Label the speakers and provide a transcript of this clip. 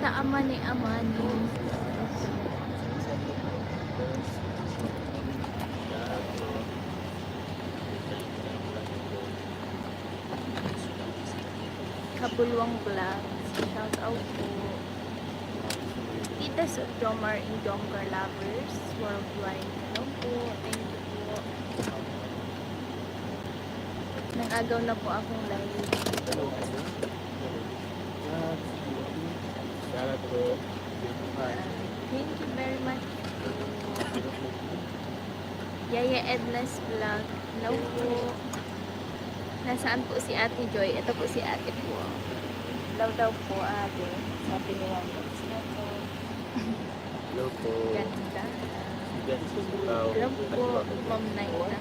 Speaker 1: Taamani amani. Kabulwang Vlog. Shout out po. Tita sa Jomar and Jomcar Lovers Worldwide. Hello po. Thank you po. Nang-agaw na po akong live. Thank you very much. Yaya Edna's Vlog. Hello po. Nasaan po si Ate Joy? Ito po si Ate po. Hello daw po ate. Sabi ni Wanda.
Speaker 2: Hello po.
Speaker 1: Ganda.
Speaker 2: Hello
Speaker 1: Hello po, Ma'am Naina.